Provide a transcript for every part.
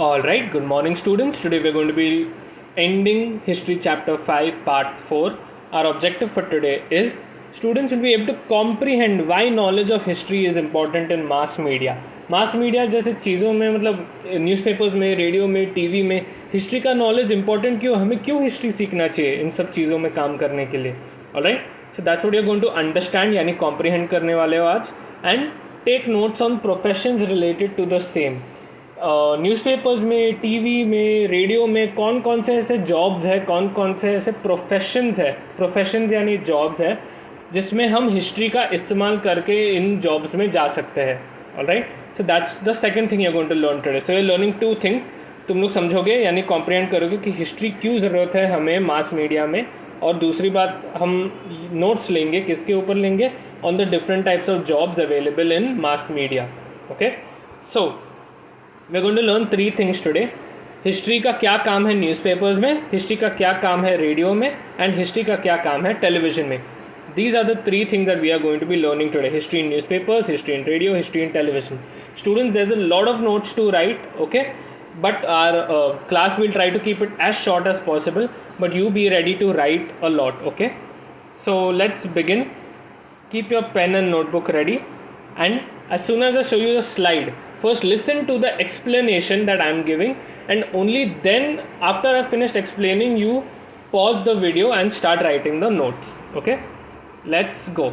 All right, good morning, students. Today we're going to be ending History Chapter 5, Part 4. Our objective for today is students will be able to comprehend why knowledge of history is important in mass media. Mass media जैसे चीज़ों में मतलब newspapers में, radio में, TV में history का knowledge important क्यों, हमें क्यों हिस्ट्री सीखना चाहिए इन सब चीज़ों में काम करने के लिए. Alright, so that's what you are going to understand, यानी कॉम्प्रीहेंड करने वाले हो आज. And take notes on professions related to the same. Newspapers में, टीवी में, रेडियो में कौन कौन से ऐसे जॉब्स है, कौन कौन से ऐसे प्रोफेशंस है, प्रोफेशंस यानी जॉब्स है जिसमें हम हिस्ट्री का इस्तेमाल करके इन जॉब्स में जा सकते हैं. Alright, so that's the second thing you are going to learn today. So you are learning two things. तुम लोग समझोगे यानी कॉम्प्रीहेंड करोगे कि हिस्ट्री क्यों ज़रूरत है हमें मास मीडिया में. और दूसरी बात, हम नोट्स लेंगे, किसके ऊपर लेंगे, on the different types of jobs available in mass media. Okay, so we are going to learn three things today. History का क्या काम है न्यूज़पेपर्स में, हिस्ट्री का क्या काम है रेडियो में, एंड हिस्ट्री का क्या काम है टेलीविजन में. These are the three things that we are going to be learning today. History in newspapers, history in radio, history in television. Students, there's a lot of notes to write, okay? But our class will try to keep it as short as possible. But you be ready to write a lot, okay? So let's begin. Keep your pen and notebook ready. And as soon as I show you the slide, first listen to the explanation that I'm giving. And only then, after I've finished explaining, you pause the video and start writing the notes, okay? Let's go.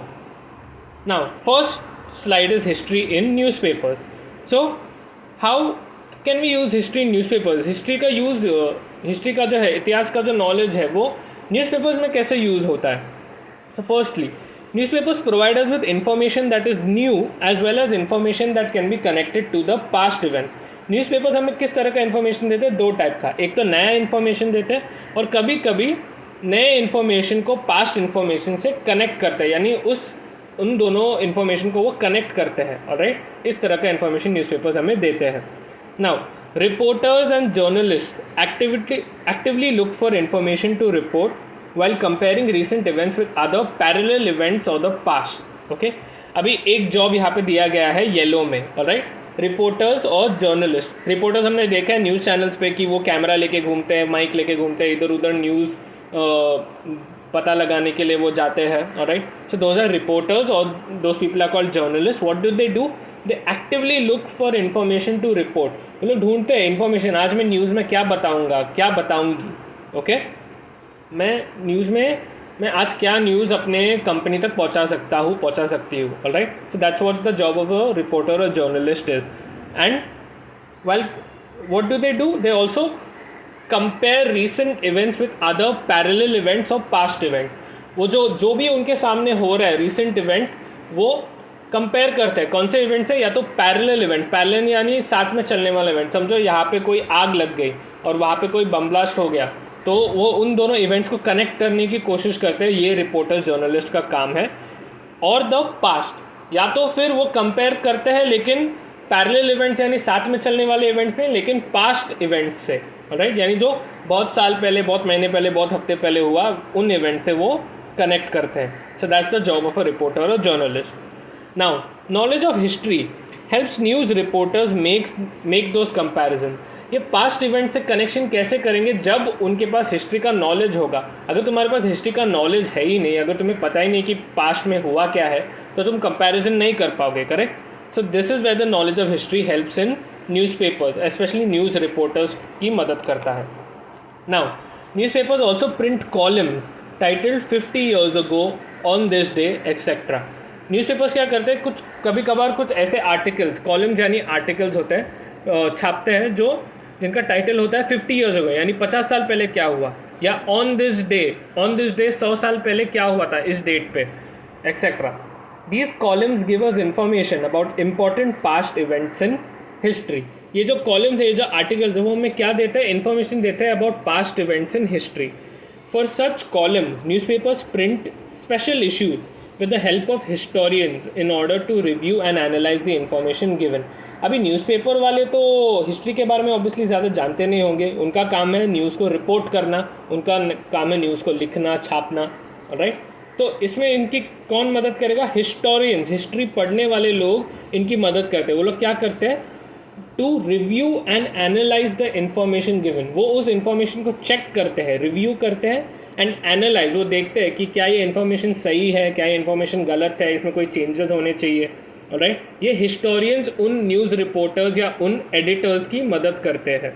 Now, first slide is history in newspapers. So, how can we use history in newspapers? History का use, history का जो है, इतिहास का जो knowledge है वो newspapers में कैसे यूज़ होता है. So, firstly, newspapers provide us with information that is new as well as information that can be connected to the past events. Newspapers हमें किस तरह का इन्फॉर्मेशन देते हैं, दो टाइप का. एक तो नया इन्फॉर्मेशन देते हैं और कभी कभी नए इन्फॉर्मेशन को पास्ट इन्फॉर्मेशन से कनेक्ट करते हैं, यानी उन दोनों इन्फॉर्मेशन को वो कनेक्ट करते हैं. ऑलराइट, इस तरह का इन्फॉर्मेशन न्यूज़पेपर्स हमें देते हैं. Now, reporters and journalist actively look for information to report while comparing recent events with other parallel events of the past. Okay, अभी एक जॉब यहाँ पे दिया गया है येलो में. ऑलराइट, रिपोर्टर्स और जर्नलिस्ट. रिपोर्टर्स हमने देखा है न्यूज़ चैनल्स पे कि वो कैमरा लेके घूमते हैं, माइक लेके घूमते हैं, इधर उधर न्यूज़ पता लगाने के लिए वो जाते हैं. Alright, so those are reporters और those people are called journalist. What do they do? They actively look for information to report. वो लोग ढूंढते हैं इन्फॉर्मेशन, आज मैं न्यूज़ में क्या बताऊँगा, क्या बताऊँगी. ओके, मैं न्यूज़ में मैं आज क्या न्यूज़ अपने कंपनी तक पहुंचा सकता हूँ, पहुंचा सकती हूँ. Alright, so that's what the job of a reporter और journalist is. And well, what do they do? They also compare recent events with other parallel events और पास्ट इवेंट्स. वो जो भी उनके सामने हो रहा है रीसेंट इवेंट, वो कंपेयर करते हैं. कौन से इवेंट्स है? या तो पैरेलल इवेंट, पैरेलल यानी साथ में चलने वाला इवेंट. समझो यहाँ पे कोई आग लग गई और वहाँ पे कोई बम ब्लास्ट हो गया, तो वो उन दोनों इवेंट्स को कनेक्ट करने की कोशिश करते हैं. ये रिपोर्टर जर्नलिस्ट का काम है. और द पास्ट, या तो फिर वो कंपेयर करते हैं लेकिन पैरेलल इवेंट्स यानी साथ में चलने वाले इवेंट्स नहीं, लेकिन पास्ट इवेंट्स से. राइट, यानी जो बहुत साल पहले, बहुत महीने पहले, बहुत हफ्ते पहले हुआ, उन इवेंट से वो कनेक्ट करते हैं. So that's the job of a reporter और journalist. Now, knowledge of history helps news reporters make those comparison. ये पास्ट इवेंट से कनेक्शन कैसे करेंगे? जब उनके पास हिस्ट्री का नॉलेज होगा. अगर तुम्हारे पास हिस्ट्री का नॉलेज है ही नहीं, अगर तुम्हें पता ही नहीं कि पास्ट में हुआ क्या है, तो तुम कंपैरिजन नहीं कर पाओगे. Correct, so this is where the knowledge of history helps in newspapers, specially news reporters की मदद करता है. Now, newspapers also print columns titled 50 years ago on this day etcetera. Newspapers क्या करते हैं, कुछ कभी कभार कुछ ऐसे आर्टिकल्स, कॉलम्स यानी आर्टिकल्स होते हैं, छापते हैं जो जिनका टाइटल होता है 50 years ago, यानी 50 साल पहले क्या हुआ, या ऑन दिस डे 100 साल पहले क्या हुआ था इस डेट पे, etcetera. These columns give us information about important past events in history. ये जो कॉलम्स है, ये जो आर्टिकल्स है, वो हमें क्या देते हैं? इन्फॉर्मेशन देते हैं about past events in history. For such columns newspapers print special issues with the help of historians in order to review and analyze the information given. अभी न्यूज़पेपर वाले तो हिस्ट्री के बारे में ऑब्वियसली ज़्यादा जानते नहीं होंगे. उनका काम है न्यूज़ को रिपोर्ट करना, उनका काम है न्यूज़ को लिखना, छापना. राइट, तो इसमें इनकी कौन मदद करेगा? हिस्टोरियंस, हिस्ट्री पढ़ने वाले लोग इनकी मदद करते हैं. वो लोग क्या करते हैं? To review and analyse the information given. वो उस इंफॉर्मेशन को चेक करते हैं, रिव्यू करते हैं एंड एनालाइज, वो देखते हैं कि क्या ये इन्फॉर्मेशन सही है, क्या ये इन्फॉर्मेशन गलत है, इसमें कोई चेंजेस होने चाहिए। ऑलराइट, ये हिस्टोरियंस उन न्यूज़ रिपोर्टर्स या उन एडिटर्स की मदद करते हैं।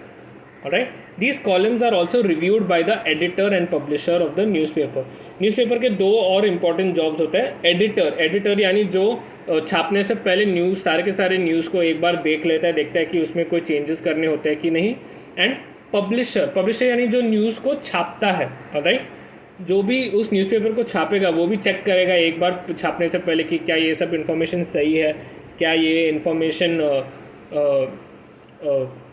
Alright, these columns are also reviewed by the editor and publisher of the newspaper. Newspaper के दो और इम्पॉर्टेंट जॉब्स होते हैं। एडिटर यानी जो छापने से पहले न्यूज़, सारे के सारे न्यूज़ को एक बार देख लेता है, देखता है कि उसमें कोई चेंजेस करने होते हैं कि नहीं। एंड पब्लिशर यानी जो न्यूज़ को छापता है। ऑलराइट, जो भी उस न्यूज़पेपर को छापेगा वो भी चेक करेगा एक बार छापने से पहले कि क्या ये सब इन्फॉर्मेशन सही है, क्या ये इन्फॉर्मेशन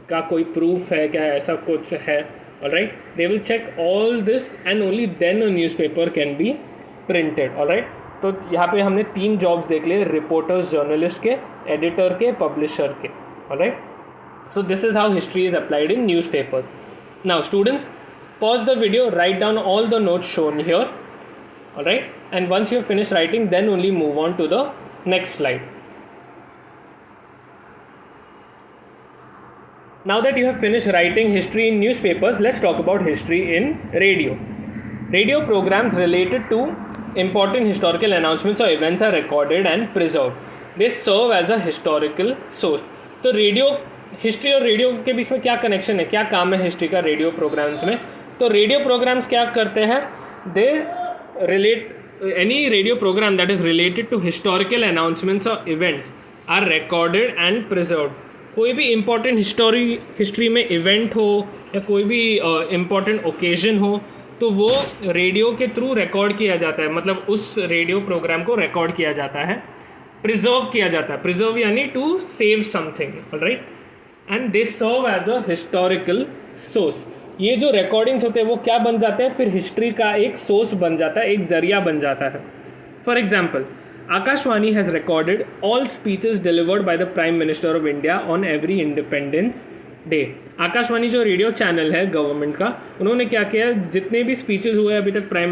का कोई प्रूफ है, क्या ऐसा कुछ है। Alright, they will check all this and only then a newspaper can be printed. Alright, तो यहाँ पे हमने 3 जॉब्स देख लिए, रिपोर्टर्स, जर्नलिस्ट के, एडिटर के, पब्लिशर के। Alright, so this is how history is applied in newspapers. Now students, pause the video, write down all the notes shown here. Alright, and once you have finished writing, then only move on to the next slide. Now that you have finished writing history in newspapers, let's talk about history in radio. Radio programs related to important historical announcements or events are recorded and preserved. They serve as a historical source. तो radio, history और radio के बीच में क्या connection है, क्या काम है history का रेडियो प्रोग्राम्स में? तो रेडियो प्रोग्राम्स क्या करते हैं, they relate, any radio programme that is related to historical announcements और events are recorded and preserved. कोई भी इम्पॉर्टेंट हिस्ट्री में इवेंट हो या कोई भी इम्पॉर्टेंट ओकेजन हो तो वो रेडियो के थ्रू रिकॉर्ड किया जाता है, मतलब उस रेडियो प्रोग्राम को रिकॉर्ड किया जाता है, प्रिजर्व किया जाता है। प्रिजर्व यानी to save something. Alright, and they serve as a historical source. ये जो रिकॉर्डिंग्स होते हैं वो क्या बन जाते हैं, फिर हिस्ट्री का एक सोर्स बन जाता है, एक जरिया बन जाता है। For example, Akashvani has recorded all speeches delivered by the prime minister of India on every independence day. Akashvani जो रेडियो चैनल है गवर्नमेंट का, उन्होंने क्या किया, जितने भी स्पीचेस हुए अभी तक प्राइम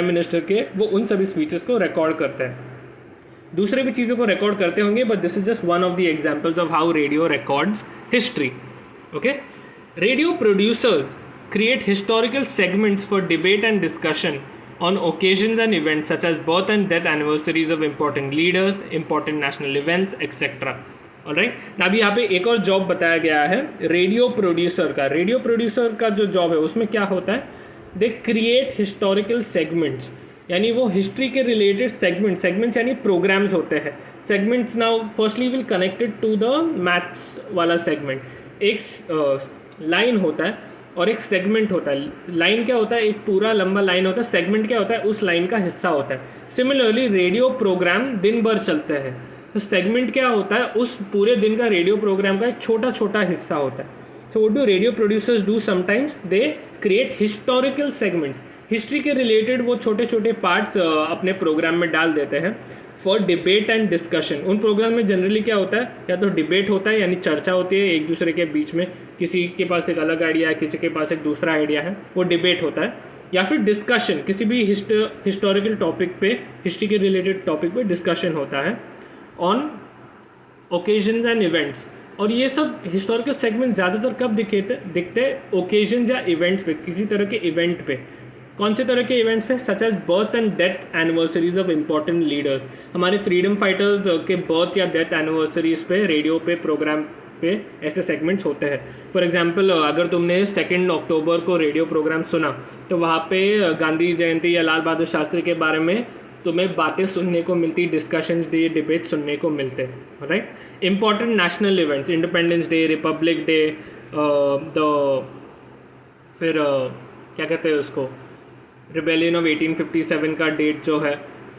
मिनिस्टर के, वो उन सभी स्पीचेस को रिकॉर्ड करते हैं। दूसरे भी चीज़ों को रिकॉर्ड करते होंगे, but this is just one of the examples of how radio records history. Okay, radio producers create historical segments for debate and discussion on occasions and events such as birth and death anniversaries of important leaders, important national events, etc. Alright, अभी यहाँ पे एक और job बताया गया है radio producer का। Radio producer का जो जॉब है उसमें क्या होता है, दे क्रिएट हिस्टोरिकल सेगमेंट्स, यानी वो हिस्ट्री के रिलेटेड सेगमेंट्स यानी प्रोग्राम्स होते हैं। Segments now firstly will connected to the maths वाला सेगमेंट। एक लाइन होता है और एक सेगमेंट होता है। लाइन क्या होता है, एक पूरा लंबा लाइन होता है, सेगमेंट क्या होता है, उस लाइन का हिस्सा होता है। सिमिलरली रेडियो प्रोग्राम दिन भर चलते हैं, तो सेगमेंट क्या होता है, उस पूरे दिन का रेडियो प्रोग्राम का एक छोटा छोटा हिस्सा होता है। So what do radio producers do, sometimes they create historical segments. History के रिलेटेड वो छोटे छोटे पार्ट्स अपने प्रोग्राम में डाल देते हैं फॉर डिबेट एंड डिस्कशन। उन प्रोग्राम में जनरली क्या होता है, या तो डिबेट होता है यानी चर्चा होती है एक दूसरे के बीच में, किसी के पास एक अलग आइडिया है, किसी के पास एक दूसरा आइडिया है, वो डिबेट होता है। या फिर डिस्कशन, किसी भी हिस्टोरिकल टॉपिक पे, हिस्ट्री के रिलेटेड टॉपिक पे डिस्कशन होता है ऑन ओकेजन्स एंड इवेंट्स। और ये सब हिस्टोरिकल सेगमेंट ज़्यादातर कब दिखते हैं, ओकेजन्स या इवेंट्स पे, किसी तरह के इवेंट पे। कौन से तरह के इवेंट्स पे, such as birth and death anniversaries of important leaders. हमारे फ्रीडम फाइटर्स के बर्थ या डेथ एनिवर्सरीज पे रेडियो पे, प्रोग्राम पे ऐसे सेगमेंट्स होते हैं। फॉर एग्जांपल, अगर तुमने 2 अक्टूबर को रेडियो प्रोग्राम सुना तो वहाँ पे गांधी जयंती या लाल बहादुर शास्त्री के बारे में तुम्हें बातें सुनने को मिलती, डिस्कशंस डे, डिबेट सुनने को मिलते हैं। Right, important national events, independence day, Republic day, फिर क्या कहते हैं उसको, रिबेलियन ऑफ 1857 का डेट जो है,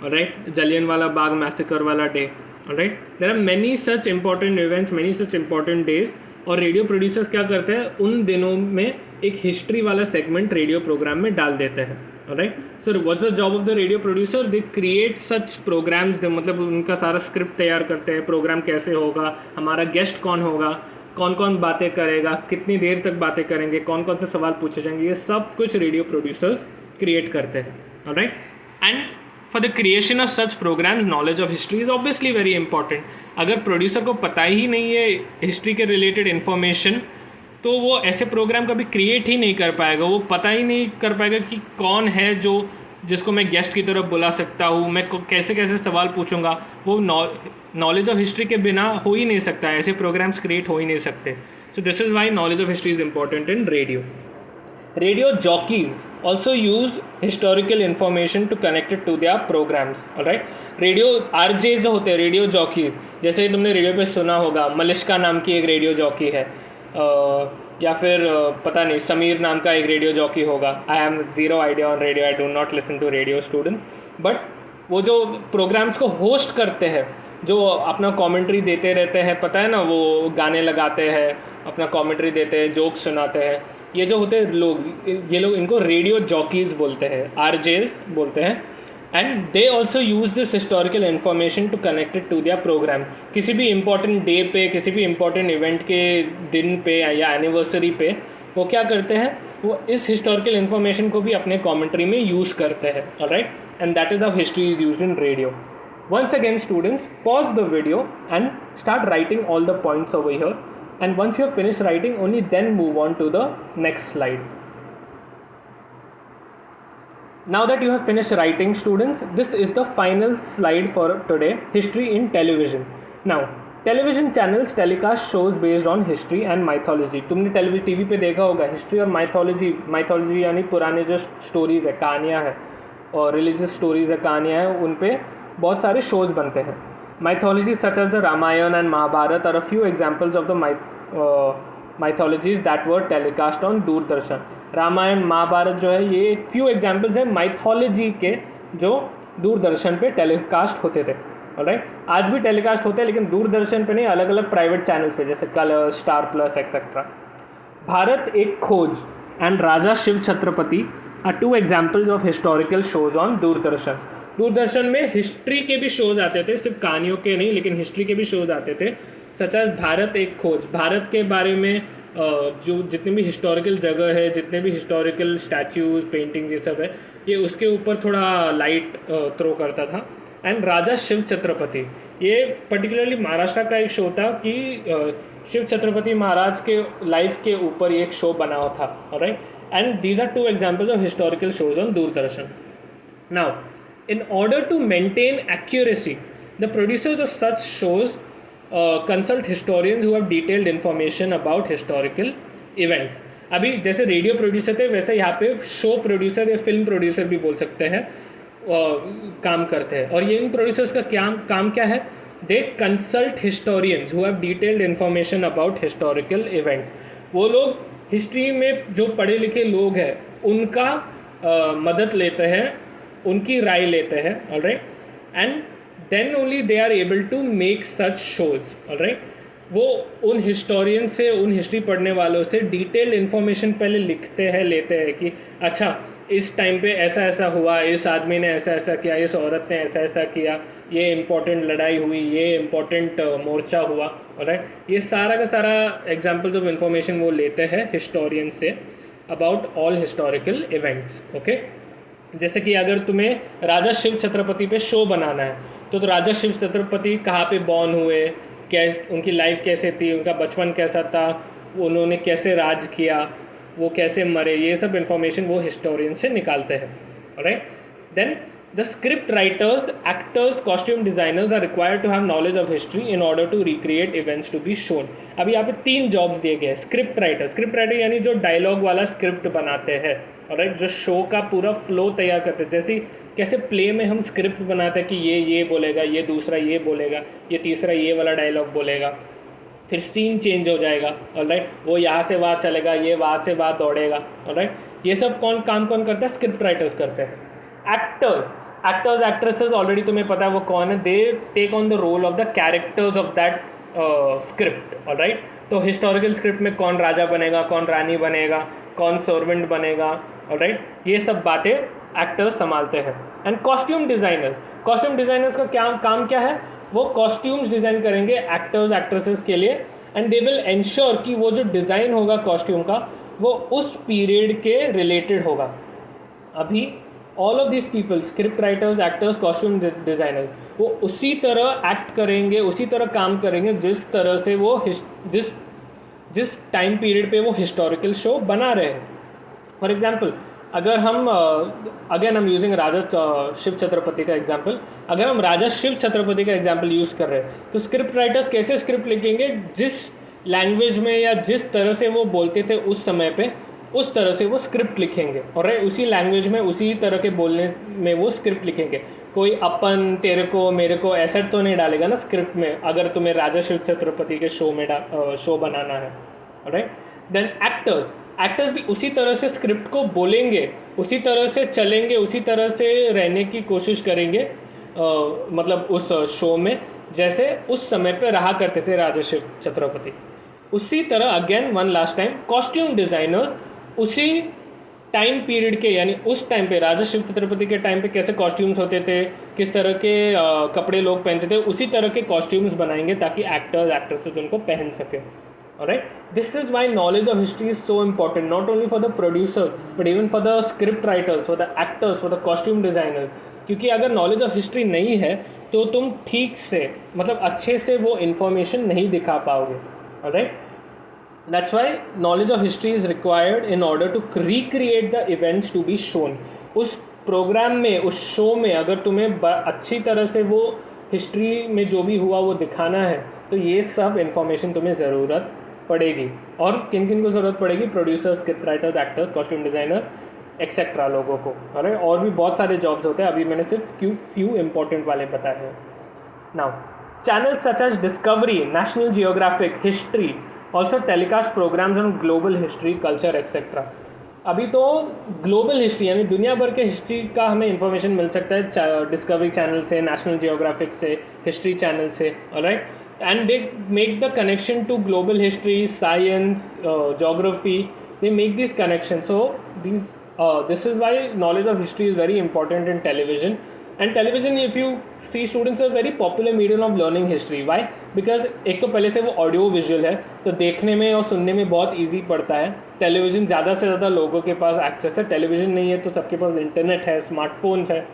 राइट, जलियनवाला बाग मैसेकर वाला day. Right, there are many such important events, many such important days. और रेडियो प्रोड्यूसर्स क्या करते हैं, उन दिनों में एक हिस्ट्री वाला सेगमेंट रेडियो प्रोग्राम में डाल देते हैं। Right, so what's the job of the radio producer, they create such programmes, मतलब उनका सारा स्क्रिप्ट तैयार करते हैं, प्रोग्राम कैसे होगा, हमारा गेस्ट कौन होगा, कौन कौन बातें करेगा, कितनी देर तक बातें करेंगे, कौन कौन से सवाल पूछे जाएंगे, ये सब कुछ रेडियो प्रोड्यूसर्स क्रिएट करते हैं। Alright, and for the creation of such programmes knowledge of history is obviously very important. अगर प्रोड्यूसर को पता ही नहीं है हिस्ट्री के रिलेटेड इन्फॉर्मेशन तो वो ऐसे प्रोग्राम कभी क्रिएट ही नहीं कर पाएगा. वो पता ही नहीं कर पाएगा कि कौन है जिसको मैं गेस्ट की तरफ बुला सकता हूँ, मैं कैसे कैसे सवाल पूछूंगा. वो नॉलेज ऑफ हिस्ट्री के बिना हो ही नहीं सकता, ऐसे प्रोग्राम्स क्रिएट हो ही नहीं सकते. सो this is why knowledge of history is important in radio. Radio jockeys also use historical information to connect it to their programs. alright, radio RJs जो होते हैं, रेडियो जॉकीज, जैसे तुमने रेडियो पे सुना होगा मलिश्का नाम की एक रेडियो जॉकी है, या फिर पता नहीं समीर नाम का एक रेडियो जॉकी होगा. I am zero idea on radio, I do not listen to radio student. But वो जो प्रोग्राम्स को होस्ट करते हैं, जो अपना कमेंट्री देते रहते हैं, पता है ना, वो गाने लगाते हैं, अपना कमेंट्री देते हैं, जोक सुनाते हैं, ये जो होते हैं लोग, ये लोग इनको रेडियो जॉकीज़ बोलते हैं, RJs बोलते हैं. And they also use this historical information to connected to their programme. किसी भी इम्पॉर्टेंट डे पे, किसी भी इम्पॉर्टेंट इवेंट के दिन पे या एनिवर्सरी पे वो क्या करते हैं, वो इस हिस्टोरिकल इन्फॉर्मेशन को भी अपने कमेंट्री में यूज़ करते हैं. Alright, and that is how history is used in radio. Once again students, pause the video and start writing all the points over here, and once you have finished writing, only then move on to the next slide. Now that you have finished writing students, this is the final slide for today, history in television. Now television channels telecast shows based on history and mythology. तुमने TV पे देखा होगा history और mythology यानी पुराने जो stories है, कहानियाँ हैं और रिलीजियस स्टोरीज़ है, कहानियाँ हैं, उन पे बहुत सारे शोज़ बनते हैं. Mythology such as the Ramayan and Mahabharat are a few examples of the mythologies that were telecast on Doordarshan. Ramayan Mahabharat जो है ये एक फ्यू एग्जाम्पल्स हैं माइथोलॉजी के जो दूरदर्शन पे टेलीकास्ट होते थे. ऑलराइट, आज भी टेलीकास्ट होते हैं लेकिन दूरदर्शन पे नहीं, अलग अलग प्राइवेट चैनल्स पे जैसे Colors, Star Plus etcetera. Bharat Ek Khoj and Raja Shiv Chhatrapati are two examples of historical shows on Doordarshan. Doordarshan में हिस्ट्री के भी शोज आते थे, सिर्फ कहानियों के नहीं लेकिन हिस्ट्री के भी शोज आते थे. सच एज भारत एक खोज, भारत के बारे में जो जितनी भी हिस्टोरिकल जगह है, जितने भी हिस्टोरिकल स्टैच्यूज, पेंटिंग, ये सब है, ये उसके ऊपर थोड़ा लाइट थ्रो करता था. एंड राजा शिव छत्रपति, ये पर्टिकुलरली महाराष्ट्र का एक शो था कि शिव छत्रपति महाराज के लाइफ के ऊपर एक शो बना था. Alright, and these are two examples of historical shows on Doordarshan. Now in order to maintain accuracy, the producers of such shows consult historians who have detailed information about historical events. अभी जैसे radio producer थे वैसे यहाँ पे show producer या film producer भी बोल सकते हैं काम करते हैं. और ये इन प्रोड्यूसर्स का काम क्या है, they consult historians who have detailed information about historical events. वो लोग हिस्ट्री में जो पढ़े लिखे लोग हैं उनका मदद लेते हैं, उनकी राय लेते हैं. Alright, and then only they are able to make such shows. Alright, वो उन हिस्टोरियन से, उन हिस्ट्री पढ़ने वालों से डिटेल्ड इन्फॉर्मेशन पहले लेते हैं कि अच्छा इस टाइम पे ऐसा ऐसा हुआ, इस आदमी ने ऐसा ऐसा किया, इस औरत ने ऐसा ऐसा किया, ये इम्पोर्टेंट लड़ाई हुई, ये इम्पोर्टेंट मोर्चा हुआ. ऑलराइट, ये सारा का सारा एग्जाम्पल्स ऑफ इन्फॉर्मेशन वो लेते हैं historian say about all historical events. Okay, जैसे कि अगर तुम्हें राजा शिव छत्रपति पे शो बनाना है तो राजा शिव छत्रपति कहाँ पे बॉर्न हुए, क्या उनकी लाइफ कैसे थी, उनका बचपन कैसा था, उन्होंने कैसे राज किया, वो कैसे मरे, ये सब इन्फॉर्मेशन वो हिस्टोरियन से निकालते हैं. Alright, then the script writers, actors, costume designers are required to have knowledge of history in order to recreate events to be shown. अभी यहाँ पे 3 जॉब्स दिए गए. स्क्रिप्ट राइटर यानी जो डायलॉग वाला स्क्रिप्ट बनाते हैं. ऑलराइट, जो शो का पूरा फ्लो तैयार करते हैं, जैसे कैसे प्ले में हम स्क्रिप्ट बनाते हैं कि ये बोलेगा, ये दूसरा ये बोलेगा, ये तीसरा ये वाला डायलॉग बोलेगा, फिर सीन चेंज हो जाएगा. ऑलराइट, वो यहाँ से वहाँ चलेगा, ये वहाँ से वहाँ दौड़ेगा. ऑलराइट, ये सब कौन करता है, स्क्रिप्ट राइटर्स करते हैं. एक्टर्स एक्ट्रेसेस ऑलरेडी तुम्हें पता है वो कौन है, they take on the role of the characters of that script. Alright, तो हिस्टोरिकल स्क्रिप्ट में कौन राजा बनेगा, कौन रानी बनेगा, कौन सर्वेंट बनेगा. ऑलराइट, ये सब बातें एक्टर्स संभालते हैं. एंड कॉस्ट्यूम डिज़ाइनर्स का काम क्या है, वो कॉस्ट्यूम्स डिज़ाइन करेंगे एक्टर्स एक्ट्रेसेस के लिए. एंड दे विल एंश्योर कि वो जो डिज़ाइन होगा कॉस्ट्यूम का वो उस पीरियड के रिलेटेड होगा. अभी all of this people, script writers, actors, costume designer, वो उसी तरह एक्ट करेंगे, उसी तरह काम करेंगे जिस तरह से वो जिस टाइम पीरियड पे वो हिस्टोरिकल शो बना रहे हैं. फॉर एग्जाम्पल, अगर हम अगेन हम यूजिंग राजा शिव छत्रपति का एग्जाम्पल, अगर हम राजा शिव छत्रपति का एग्जाम्पल यूज़ कर रहे हैं तो स्क्रिप्ट राइटर्स कैसे स्क्रिप्ट लिखेंगे, जिस लैंग्वेज में या जिस तरह से वो बोलते थे उस समय पे, उस तरह से वो स्क्रिप्ट लिखेंगे. और उसी लैंग्वेज में, उसी तरह के बोलने में वो स्क्रिप्ट लिखेंगे. कोई अपन, तेरे को, मेरे को ऐसा तो नहीं डालेगा ना स्क्रिप्ट में, अगर तुम्हें राजा शिव छत्रपति के शो बनाना है. राइट. देन एक्टर्स भी उसी तरह से स्क्रिप्ट को बोलेंगे, उसी तरह से चलेंगे, उसी तरह से रहने की कोशिश करेंगे, मतलब उस शो में जैसे उस समय पे रहा करते थे राजा शिव छत्रपति. उसी तरह again one last time, costume designers उसी टाइम पीरियड के, यानी उस टाइम पे राजा शिव छत्रपति के टाइम पे कैसे कॉस्ट्यूम्स होते थे, किस तरह के कपड़े लोग पहनते थे, उसी तरह के कॉस्ट्यूम्स बनाएंगे ताकि एक्टर्स एक्ट्रेसेस उनको पहन सके. Alright, this is why knowledge of history is so important, not only for the producer but even for the script writers, for the actors, for the costume designers. क्योंकि अगर knowledge of history नहीं है तो तुम ठीक से, मतलब अच्छे से वो information नहीं दिखा पाओगे. Alright, that's why knowledge of history is required in order to recreate the events to be shown. उस प्रोग्राम में, उस शो में अगर तुम्हें अच्छी तरह से वो हिस्ट्री में जो भी हुआ वो दिखाना है तो ये सब इन्फॉर्मेशन तुम्हें ज़रूरत पड़ेगी. और किन किन को ज़रूरत पड़ेगी? Producers, script writers, actors, costume designers etcetera लोगों को. और भी बहुत सारे जॉब्स होते हैं, अभी मैंने सिर्फ फ्यू इंपॉर्टेंट वाले बताए हैं. Now, channels such as Discovery, National Geographic, History also telecast programmes on global history, culture etcetera. अभी तो ग्लोबल हिस्ट्री यानी दुनिया भर के हिस्ट्री का हमें इंफॉर्मेशन मिल सकता है डिस्कवरी चैनल से, नेशनल जियोग्राफिक से, हिस्ट्री चैनल से. Alright, and they make the connection to global history, science, geography. They make these connections. So this is why knowledge of history is very important in television. And television, if you see, students, are very popular medium of learning history. Why? Because एक तो पहले से वो audio visual है तो देखने में और सुनने में बहुत ईजी पड़ता है. टेलीविज़न ज़्यादा से ज़्यादा लोगों के पास एक्सेस है. टेलीविज़न नहीं है तो सबके पास इंटरनेट है, स्मार्टफोन्स है.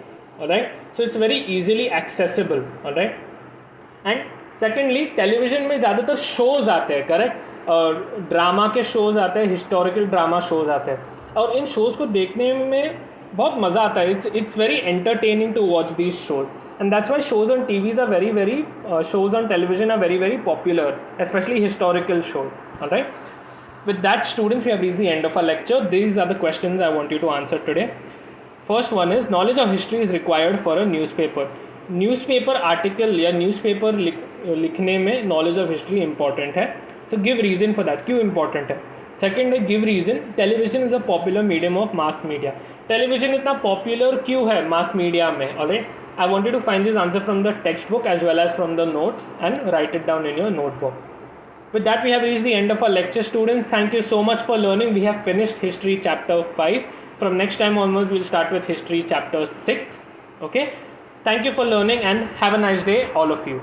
Alright, so it's very easily accessible. Alright, and secondly, television में ज़्यादातर शोज़ आते हैं, करेक्ट, और ड्रामा के शोज़ आते हैं, हिस्टोरिकल ड्रामा शोज़ आते हैं, और इन शोज़ को देखने में बहुत मज़ा आता है. It's very entertaining to watch these shows, and that's why shows on TVs are very shows on television are very popular, especially historical shows. All right. With that, students, we have reached the end of our lecture. These are the questions I want you to answer today. First one is, knowledge of history is required for a newspaper. Newspaper article या newspaper लिखने में knowledge of history important है. So give reason for that, क्यों important है. Second है, give reason. Television is a popular medium of mass media. Television इतना popular क्यों है मास मीडिया में. Alright, I wanted to find this answer from the textbook as well as from the notes and write it down in your notebook. With that, we have reached the end of our lecture, students. Thank you so much for learning. We have finished history chapter 5. From next time onwards, we'll start with history chapter 6. Okay. Thank you for learning and have a nice day, all of you.